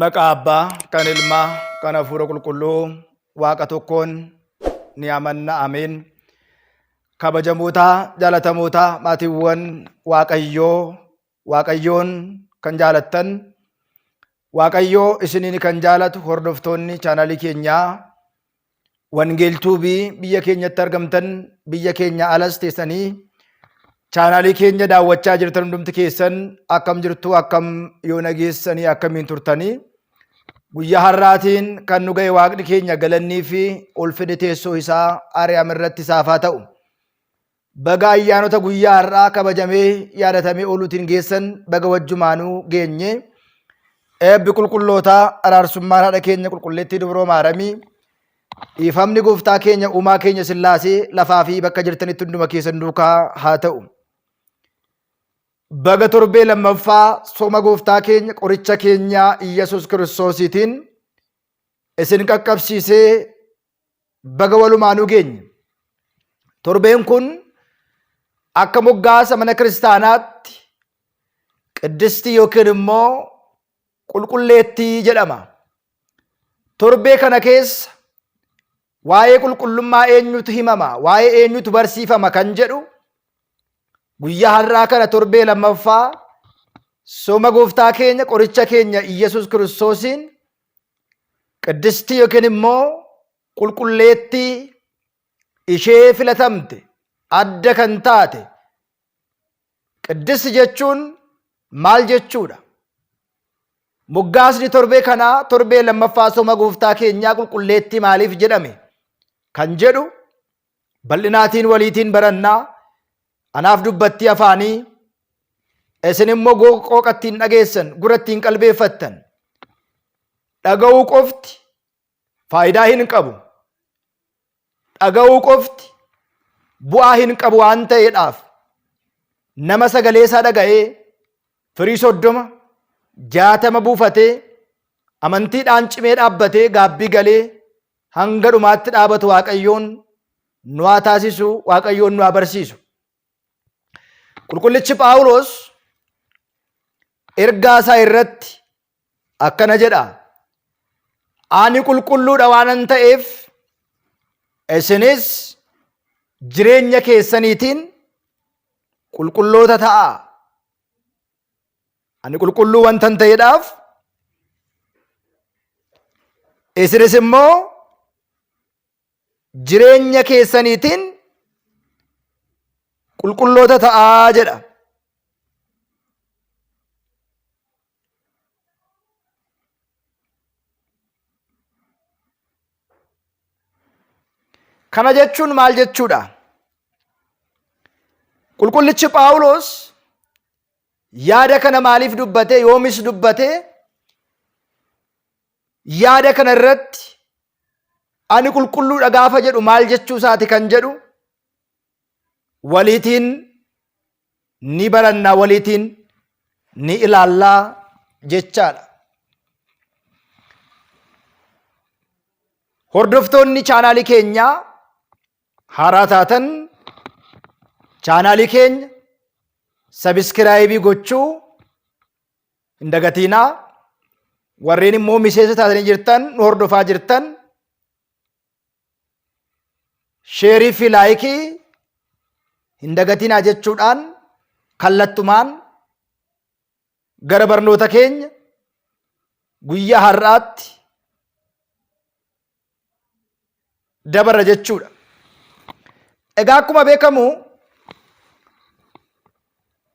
Maqaa Abbaa, kan Ilmaa, kan Hafuura Qulqulluu, Waaqa tokkoon ni amanna. Ameen. Kabajamoota, jaalatamoota, maatiiwwan Waaqayyoon kan jaalattan, Waaqayyoo isiniin kan jaalatu hordoftoonni chaanalii keenyaa Wangeeltuu biyya keenyatti argamtan, biyya keenya alas teessanii chaanalii keenya daawwachaa jirtan hundumti keessan akkam jirtu, akkam yoo nageessanii, akkamiin turtanii. Guyyaa har'aatiin kan nu ga'e Waaqni keenya galannii fi ulfinni teessoo isaa Ariyaam irratti isaaf haa ta'u. Baga ayyaanota guyyaa har'aa kabajamee yaadatamee ooluutiin geessan baga wajjumaanuu geenye. Eebbi qulqullootaa, araarsummaan haadha keenya qulqulleettii Dubroo Maaramii, dhiifamni gooftaa keenya uumaa keenya Sillaasee lafaa fi bakka jirtanitti hunduma keessan duukaa haa ta'u. Baga torbee lammaffaa sooma gooftaa keenya qoricha keenya Iyyasuus Kiristoosiitiin isin qaqqabsiisee baga walumaanuu geenye. Torbeen kun akka moggaasa mana kiristaanaatti qiddistii yookiin immoo qulqulleettii jedhama. Torbee kana keessa waa'ee qulqullummaa eenyutu himama, waa'ee eenyutu barsiifama kan jedhu guyyaa har'aa kana torbee lammaffaa sooma gooftaa keenya qoricha keenya Iyyasuus Kiristoosiin qiddistii yookiin immoo qulqulleettii ishee filatamte adda kan taate. Qiddissi jechuun maal jechuudha? Moggaasni torbee kanaa torbee lammaffaa sooma gooftaa keenyaa qulqulleettii maaliif jedhame kan jedhu bal'inaatiin waliitiin barannaa. Anaaf dubbattii afaanii, isin immoo qooqa ittiin dhageessan, gurra ittiin qalbeeffattan. Dhaga'uu qofti faayidaa hin qabu. Dhaga'uu qofti bu'aa hin qabu waan ta'eedhaaf nama sagalee isaa dhaga'ee firii 30, 60 buufatee amantiidhaan cimee dhaabbatee gaabbii galee hanga dhumaatti dhaabatu Waaqayyoon nu haa taasisu, Waaqayyoon nu haa barsiisu. Qulqullichi Phaawulos ergaa isaa irratti akkana jedha: ani qulqulluudha waanan ta'eef isinis jireenya keessaniitiin qulqulloota ta'aa. Ani qulqulluu wantan ta'eedhaaf isinis immoo jireenya keessaniitiin qulqulloota ta'aa jedha. Kana jechuun maal jechuudha? Qulqullichi Phaawulos yaada kana maaliif dubbate, yoomis dubbate? Yaada kana irratti ani qulqulluudha gaafa jedhu maal jechuu isaati kan jedhu waliitiin ni barannaa, waliitiin ni ilaallaa jechaadha. Hordoftoonni chaanaalii keenyaa haaraa taatan chaanaalii keenya sabiskiraayibii gochuu hin dagatiinaa. Warreen immoo miseensa taatanii jirtan, nu hordofaa jirtan, sheerii fi laayikii hin dagatinaa jechuudhaan kallattumaan gara barnoota keenya guyyaa har'aatti dabarra jechuudha. Egaa akkuma beekamu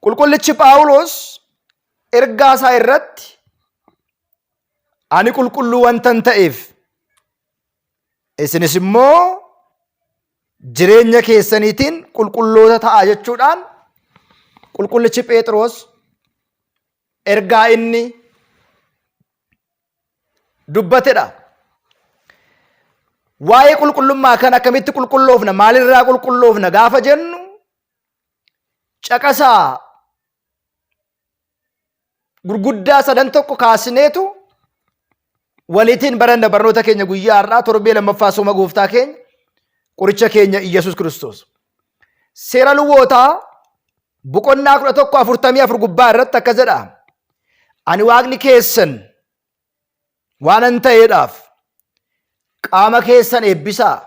qulqullichi Phaawulos ergaa isaa irratti ani qulqulluu wantan ta'eef isinis immoo jireenya keessaniitiin qulqulloota ta'aa jechuudhaan qulqullichi Phexros ergaa inni dubbatedha. Waa'ee qulqullummaa kana akkamitti qulqulloofna, maalirraa qulqulloofna gaafa jennu caqasaa gurguddaa sadan tokko kaasineetu waliitiin baranna barnoota keenya guyyaa har'aa torbee lammaffaa sooma gooftaa keenya qoricha keenya Iyyasuus Kiristoos. Seera Lewwotaa boqonnaa 11:44 gubbaa irratti akkas jedha: ani Waaqni keessan waanan ta'eedhaaf qaama keessan eebbisaa.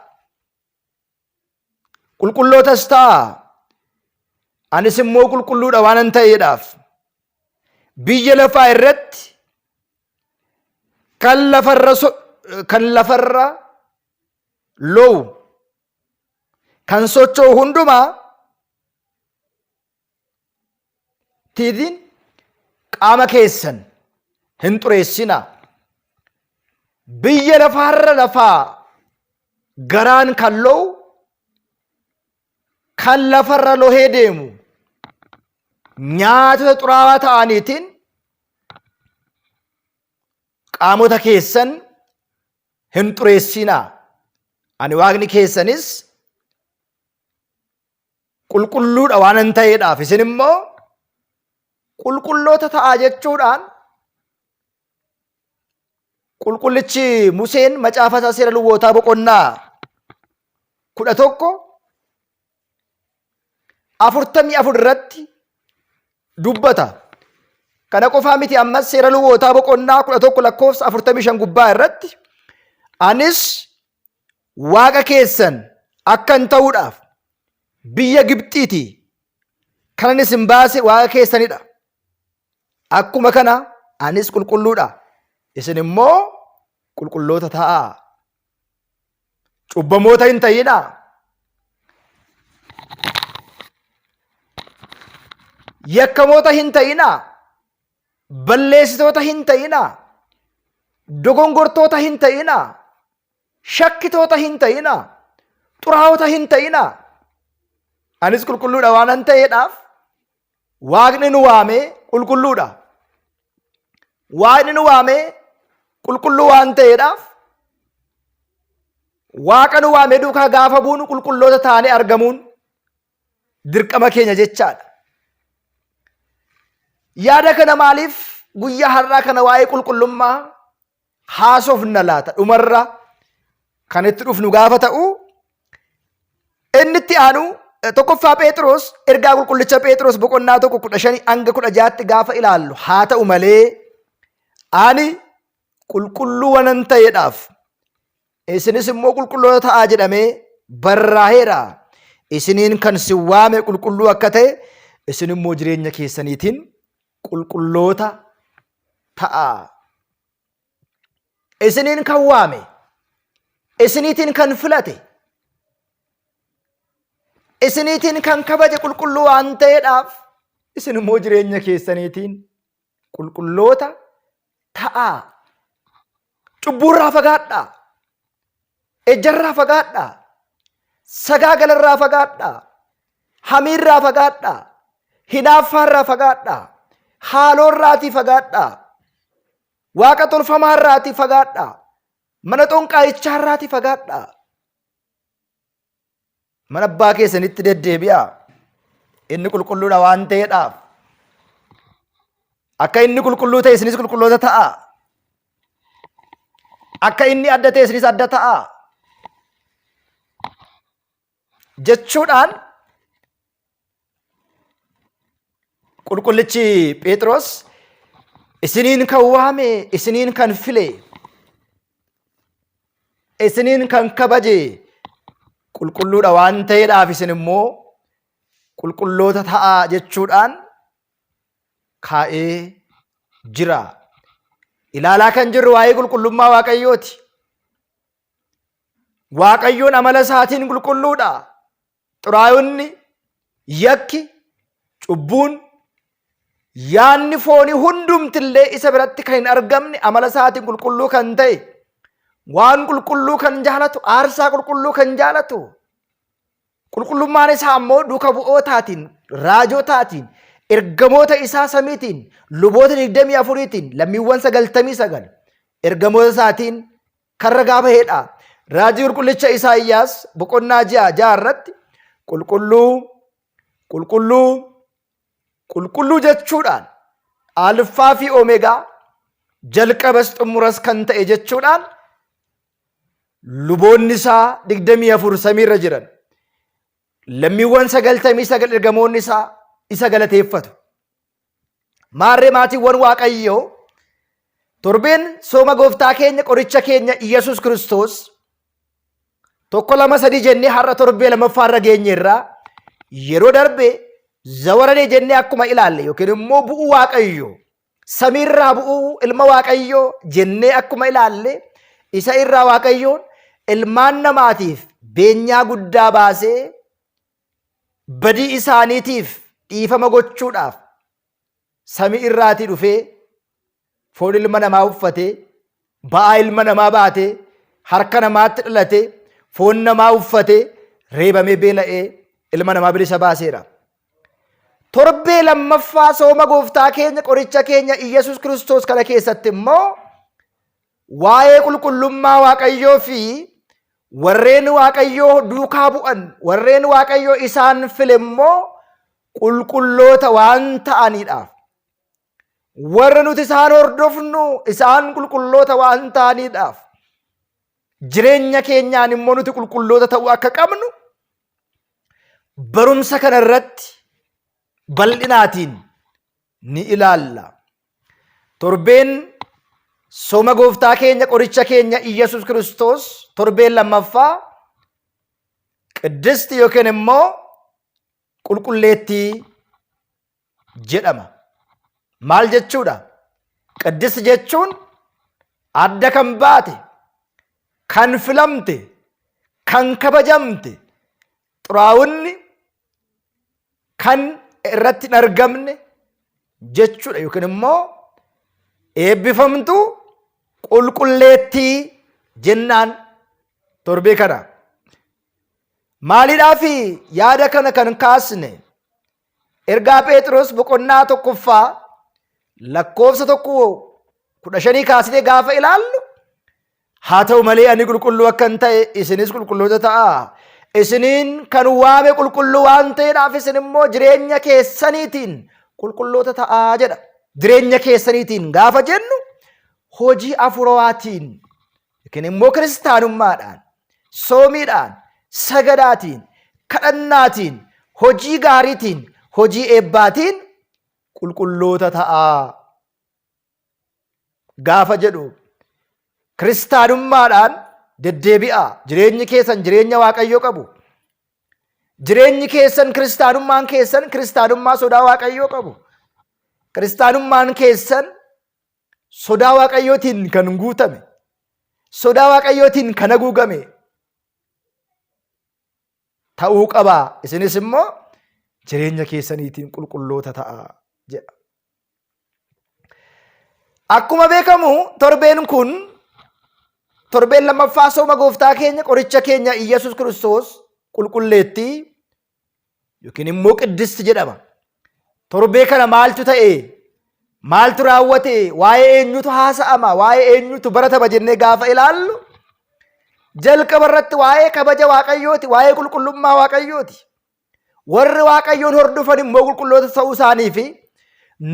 Qulqullootas ta'a. Anis immoo qulqulluudha waanan ta'eedhaaf biyya lafaa irratti kan lafarra lo'u kan socho'u hundumaa tiitiin qaama keessan hin xureessinaa. Biyya lafaarra lafaa garaan kan lo'u kan lafarra lohee deemu nyaatota xuraawaa ta'aniitiin qaamota keessan hin xureessinaa. Ani Waaqni keessanis qulqulluudha waanan ta'eedhaaf isin immoo qulqulloota ta'aa jechuudhaan qulqullichi Museen macaafa isaa seera Lewwotaa boqonnaa 11:44 irratti dubbata. Kana qofaa miti, ammas seera Lewwotaa boqonnaa 11:45 gubbaa irratti anis Waaqa keessan akkan ta'uudhaaf biyya Gibxiitii kanan isin baase Waaqa keessanidha. Akkuma kana anis qulqulluudha, isin immoo qulqulloota ta'aa. Cubbamoota hin ta'inaa. Yakkamoota hin ta'inaa. Balleessitoota hin ta'inaa. Dogongortoota hin ta'inaa. Shakkitoota hin ta'inaa. Xuraa'oota hin ta'inaa. Anis qulqulluudha waanan ta'eedhaaf Waaqni nu waamee qulqulluudha. Waaqni nu waamee qulqulluu waan ta'eedhaaf Waaqa nu waamee duukaa gaafa buunu qulqulloota taanee argamuun dirqama keenya jechaadha. Yaada kana maaliif guyyaa har'aa kana waa'ee qulqullummaa haasofna laata? Dhumarra kan itti dhufnu gaafa ta'u inni itti aanu tokkoffaa Phexros, ergaa qulqullicha Phexros boqonnaa 1:5-16 gaafa ilaallu, haa ta'u malee ani qulqulluu waanan ta'eedhaaf isinis immoo qulqulloota ta'aa jedhamee barraa'eera. Isiniin kan si waame qulqulluu akka ta'e isin immoo jireenya keessaniitiin qulqulloota ta'aa. Isiniin kan waame, isiniitiin kan filate, isiniitiin kan kabaje qulqulluu waan ta'eedhaaf isin immoo jireenya keessaniitiin qulqulloota ta'aa. Cubbuurraa fagaadhaa. Ejjarraa fagaadhaa. Sagaagalarraa fagaadhaa. Hamiirraa fagaadhaa. Hinaaffaarraa fagaadhaa. Haaloorraatii fagaadhaa. Waaqa tolfamaarraatii fagaadhaa. Mana xonqaayichaarraatii fagaadhaa. Mana abbaa keessanitti deddeebi'aa. Inni qulqulluudha waan ta'eedhaaf akka inni qulqulluu ta'e isinis qulqulloota ta'aa. Akka inni adda ta'e isinis adda ta'aa jechuudhaan qulqullichi Phexros isiniin kan waame, isiniin kan file, isiniin kan kabaje qulqulluudha waan ta'eedhaaf isin immoo qulqulloota ta'aa jechuudhaan kaa'ee jira. Ilaalaa kan jirru waa'ee qulqullummaa Waaqayyooti. Waaqayyoon amala isaatiin qulqulluudha. Xuraa'onni, yakki, cubbuun, yaanni foonii hundumtillee isa biratti kan hin argamne amala isaatiin qulqulluu kan ta'e, waan qulqulluu kan jaalatu, aarsaa qulqulluu kan jaalatu, qulqullummaan isaa ammoo duuka bu'ootaatiin, raajotaatiin, ergamoota isaa samiitiin, luboota 24tiin, lammiiwwan 99 ergamoota isaatiin kan ragaa baheedha. Raajii qulqullicha Isaayyaas boqonnaa 6 irratti qulqulluu, qulqulluu, qulqulluu jechuudhaan alfaa fi omeegaa, jalqabas xumuras kan ta'e jechuudhaan luboonni isaa 24 samiirra jiran, lammiiwwan 99 ergamoonni isaa isa galateeffatu. Maarree maatiiwwan Waaqayyoo Torbeen sooma gooftaa keenya qoricha keenya Iyyasuus Kiristoos tokko lama sadii jennee har'a torbee lammaffaarra geenyeerraa yeroo darbe zawaranee jennee akkuma ilaalle yookiin immoo bu'uu Waaqayyoo samiirraa bu'uu ilma Waaqayyoo jennee akkuma ilaalle isa irraa Waaqayyoon ilmaan namaatiif beenyaa guddaa baasee badii isaaniitiif dhiifama gochuudhaaf samii irraatii dhufee foon ilma namaa uffatee ba'aa ilma namaa baatee harka namaatti dhalatee foon namaa uffatee reebamee beela'ee ilma namaa bilisa baaseera. Torbee lammaffaa sooma gooftaa keenya qoricha keenya Iyyasuus Kiristoos kana keessatti immoo waa'ee qulqullummaa Waaqayyoo fi warreen Waaqayyoo duukaa bu'an warreen Waaqayyoo isaan file immoo qulqulloota waan ta'aniidhaaf warra nuti isaan hordofnu isaan qulqulloota waan ta'aniidhaaf jireenya keenyaan immoo nuti qulqulloota ta'uu akka qabnu barumsa kana irratti bal'inaatiin ni ilaalla. Torbeen sooma gooftaa keenya qoricha keenya Iyyasuus Kiristoos torbeen lammaffaa qiddisti yookiin immoo qulqulleettii jedhama. Maal jechuudha? Qiddisti jechuun adda kan baate, kan filamte, kan kabajamte, xuraa'inni kan irratti hin argamne jechuudha yookiin immoo eebbifamtu qulqulleettii jennaan torbee kana. Maaliidhaaf yaada kana kan kaasne? Ergaa Phexros boqonnaa tokkoffaa lakkoofsa 15 kaasnee gaafa ilaallu haa ta'u malee ani qulqulluu akkan ta'e isinis qulqulloota ta'aa. Isiniin kan waame qulqulluu waan ta'eedhaaf isin immoo jireenya keessaniitiin qulqulloota ta'aa jedha. Jireenya keessaniitiin gaafa jennu hojii hafuuraatiin yookiin immoo kiristaanummaadhaan, soomiidhaan, sagadaatiin, kadhannaatiin, hojii gaariitiin, hojii eebbaatiin qulqulloota ta'aa gaafa jedhu kiristaanummaadhaan deddeebi'aa. Jireenyi keessan jireenya Waaqayyoo qabu. Jireenyi keessan kiristaanummaan keessan kiristaanummaa sodaa Waaqayyoo qabu. Kiristaanummaan keessan sodaa Waaqayyootiin kan guutame, sodaa Waaqayyootiin kan haguugame ta'uu qabaa. Isinis immoo jireenya keessaniitiin qulqulloota ta'aa jedha. Akkuma beekamu torbeen kun torbeen lammaffaa sooma gooftaa keenya qoricha keenya Iyyasuus Kiristoos qulqulleettii yookiin immoo qiddisti jedhama. Torbee kana maaltu ta'e? Maaltu raawwate? Waa'ee eenyutu haasa'ama? Waa'ee eenyutu baratama jennee gaafa ilaallu jalqaba irratti waa'ee kabaja Waaqayyooti, waa'ee qulqullummaa Waaqayyooti. Warri Waaqayyoon hordofan immoo qulqulloota ta'uu isaanii fi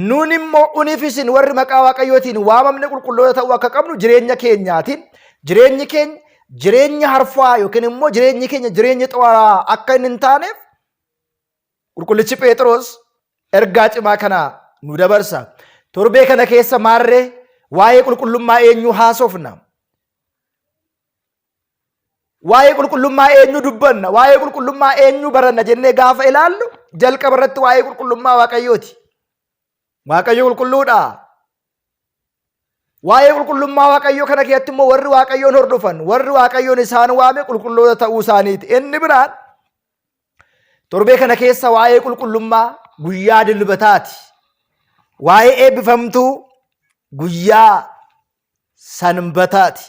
nun immoo unifisin warri maqaa Waaqayyootiin waamamne qulqulloota ta'uu akka qabnu jireenya keenyaatiin jireenyi keenya jireenya harfaa yookiin immoo jireenyi keenya jireenya xuraa'aa akka hin taaneef qulqullichi Phexros ergaa cimaa kana nu dabarsa. Torbee kana keessa maarree waa'ee qulqullummaa eenyu haasofna? Waa'ee qulqullummaa eenyu dubbanna? Waa'ee qulqullummaa eenyu baranna jennee gaafa ilaallu jalqaba irratti waa'ee qulqullummaa Waaqayyooti. Waaqayyo qulqulluudha. Waa'ee qulqullummaa Waaqayyoo kana keessatti immoo warri Waaqayyoon hordofan, warri Waaqayyoon isaan waame qulqulloota ta'uu isaaniiti. Inni biraan torbee kana keessa waa'ee qulqullummaa guyyaa dilbataati. Waa'ee eebbifamtuu guyyaa sanbataati.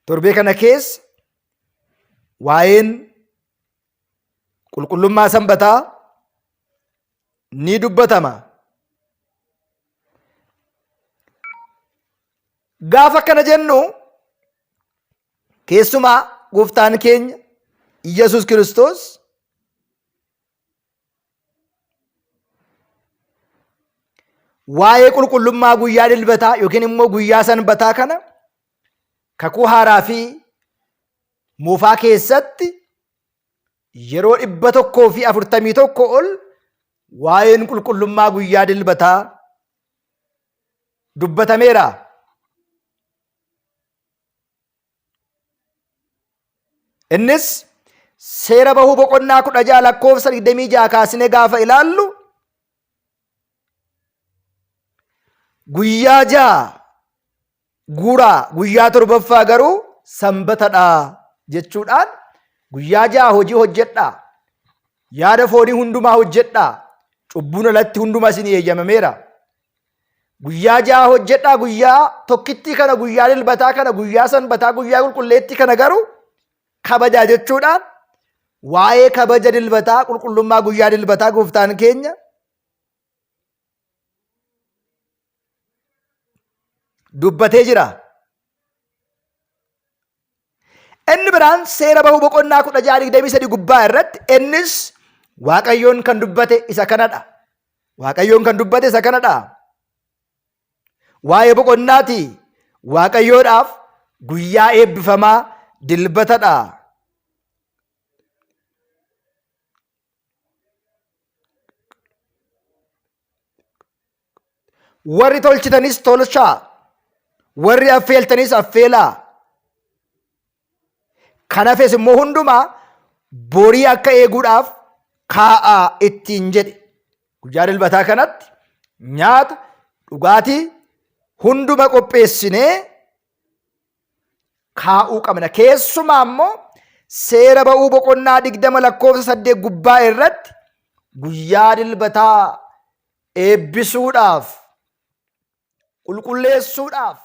Torbee kana keessa waa'een qulqullummaa sanbataa ni dubbatama. Gaafa akkana jennu keessumaa gooftaan keenya Iyyasuus Kiristoos waa'ee qulqullummaa guyyaa dilbataa yookiin immoo guyyaa sanbataa kana kakuu haaraa fi moofaa keessatti yeroo 141 ol waa'een qulqullummaa guyyaa dilbataa dubbatameera. Innis seera bahuu boqonnaa 16 lakkoofsa 26 kaasine gaafa ilaallu guyyaa 6 guuraa guyyaa 7ffaa garuu sanbatadha jechuudhaan guyyaa 6 hojii hojjedhaa, yaada foonii hundumaa hojjedhaa, cubbuun alatti hundumaa isin eeyyamameera. Guyyaa 6 hojjedhaa, guyyaa tokkittii kana, guyyaa dilbataa kana, guyyaa sanbataa, guyyaa qulqulleettii kana garuu kabajaa jechuudhaan waa'ee kabaja dilbataa, qulqullummaa guyyaa dilbataa gooftaan keenya dubbatee jira. Inni biraan seera bahuu boqonnaa 16:23 gubbaa irratti innis Waaqayyoon kan dubbate isa kanadha. Waaqayyoon kan dubbate isa kanadha. Waa'ee boqonnaati. Waaqayyoodhaaf guyyaa eebbifamaa dilbatadha. Warri tolchitanis tolchaa, warri affeeltanis affeelaa. Kan hafes immoo hundumaa borii akka eeguudhaaf kaa'aa ittiin jedhe. Guyyaa dilbataa kanatti nyaata, dhugaatii hunduma qopheessinee kaa'uu qabna. Keessumaa immoo seera ba'uu boqonnaa 20 lakkoofsa 8 gubbaa irratti guyyaa dilbataa eebbisuudhaaf, qulqulleessuudhaaf